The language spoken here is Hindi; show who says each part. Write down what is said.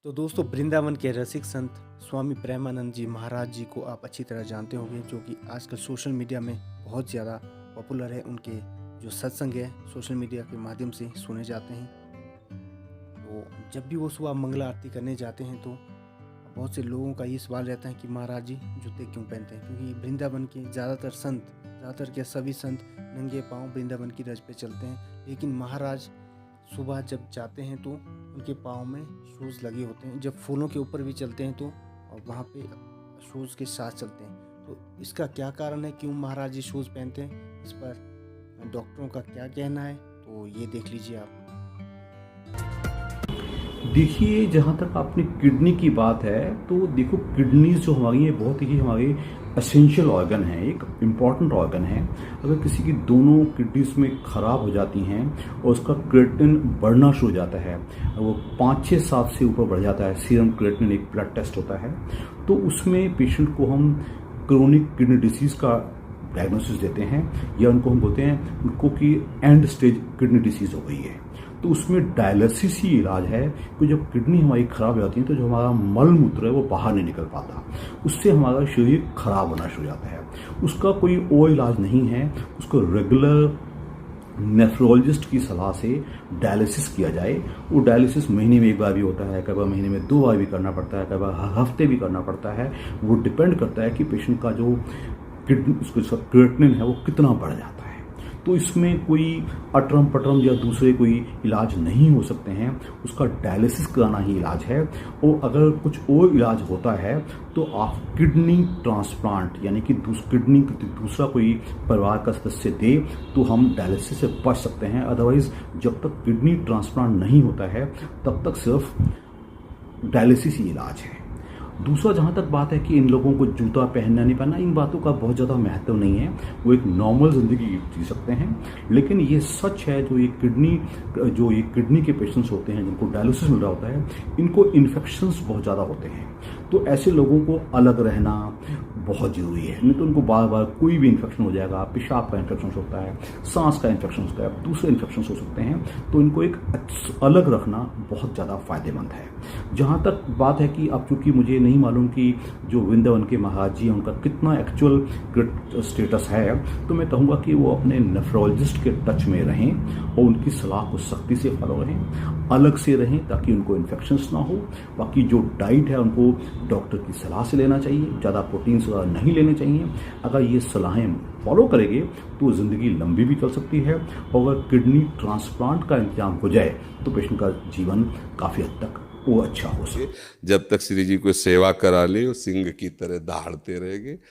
Speaker 1: तो दोस्तों, वृंदावन के रसिक संत स्वामी प्रेमानंद जी महाराज जी को आप अच्छी तरह जानते होंगे, जो कि आजकल सोशल मीडिया में बहुत ज़्यादा पॉपुलर है। उनके जो सत्संग है सोशल मीडिया के माध्यम से सुने जाते हैं। तो जब भी वो सुबह मंगला आरती करने जाते हैं तो बहुत से लोगों का ये सवाल रहता है कि महाराज जी जूते क्यों पहनते हैं, क्योंकि वृंदावन के ज़्यादातर के सभी संत नंगे पाँव वृंदावन की रज पे चलते हैं। लेकिन महाराज सुबह जब जाते हैं तो उनके पाँव में शूज़ लगे होते हैं। जब फूलों के ऊपर भी चलते हैं तो और वहाँ पे शूज़ के साथ चलते हैं। तो इसका क्या कारण है, क्यों महाराज जी शूज़ पहनते हैं, इस पर डॉक्टरों का क्या कहना है, तो ये देख लीजिए आप।
Speaker 2: देखिए, जहाँ तक आपने किडनी की बात है तो देखो, किडनीज जो हमारी है बहुत ही हमारे एसेंशियल ऑर्गन है, एक इम्पॉर्टेंट ऑर्गन है। अगर किसी की दोनों किडनीज में ख़राब हो जाती हैं और उसका क्रिएटिनिन बढ़ना शुरू हो जाता है, वो 5-6-7 से ऊपर बढ़ जाता है, सीरम क्रिएटिनिन एक ब्लड टेस्ट होता है, तो उसमें पेशेंट को हम क्रोनिक किडनी डिसीज़ का डायग्नोसिस देते हैं, या उनको हम बोलते हैं उनको कि एंड स्टेज किडनी डिसीज़ हो गई है। तो उसमें डायलिसिस ही इलाज है कि जब किडनी हमारी खराब हो जाती है तो जो हमारा मल मूत्र है वो बाहर नहीं निकल पाता, उससे हमारा शरीर खराब होना शुरू हो जाता है। उसका कोई और इलाज नहीं है, उसको रेगुलर नेफ्रोलॉजिस्ट की सलाह से डायलिसिस किया जाए। वो डायलिसिस महीने में 1 बार भी होता है, कई बार महीने में 2 बार भी करना पड़ता है, कई बार हर हफ्ते भी करना पड़ता है। वो डिपेंड करता है कि पेशेंट का जो किडनी उसका क्रिएटिनिन है वो कितना बढ़ जाता है। तो इसमें कोई अटरम पटरम या दूसरे कोई इलाज नहीं हो सकते हैं, उसका डायलिसिस कराना ही इलाज है। और अगर कुछ और इलाज होता है तो आप किडनी ट्रांसप्लांट यानी कि किडनी दूसरा कोई परिवार का सदस्य दे तो हम डायलिसिस से बच सकते हैं। अदरवाइज जब तक किडनी ट्रांसप्लांट नहीं होता है तब तक सिर्फ डायलिसिस ही इलाज है। दूसरा, जहाँ तक बात है कि इन लोगों को जूता पहनना नहीं पहनना, इन बातों का बहुत ज़्यादा महत्व नहीं है। वो एक नॉर्मल ज़िंदगी जी सकते हैं। लेकिन ये सच है, जो ये किडनी के पेशेंट्स होते हैं जिनको डायलिसिस मिल रहा होता है, इनको इन्फेक्शंस बहुत ज़्यादा होते हैं। तो ऐसे लोगों को अलग रहना बहुत ज़रूरी है, नहीं तो उनको बार बार कोई भी इन्फेक्शन हो जाएगा। पेशाब का इन्फेक्शन हो सकता है, सांस का इन्फेक्शन हो सकता है, दूसरे इन्फेक्शन हो सकते हैं। तो इनको एक अलग रखना बहुत ज़्यादा फायदेमंद है। जहाँ तक बात है कि अब चूँकि मुझे नहीं मालूम कि जो वृंदावन के महाराज जी हैं उनका कितना एक्चुअल स्टेटस है, तो मैं कहूँगा कि वो अपने नेफ्रोलॉजिस्ट के टच में रहें और उनकी सलाह को सख्ती से फॉलो रहें, अलग से रहें ताकि उनको इन्फेक्शंस ना हो। बाकी जो डाइट है उनको डॉक्टर की सलाह से लेना चाहिए, ज़्यादा प्रोटीन्स नहीं लेने चाहिए। अगर ये सलाहें फॉलो करेंगे तो ज़िंदगी लंबी भी चल सकती है। और अगर किडनी ट्रांसप्लांट का इंतजाम हो जाए तो पेशेंट का जीवन काफ़ी हद तक वो अच्छा हो सके।
Speaker 3: जब तक श्री जी को सेवा करा ले, वो सिंह की तरह दहाड़ते रहेंगे।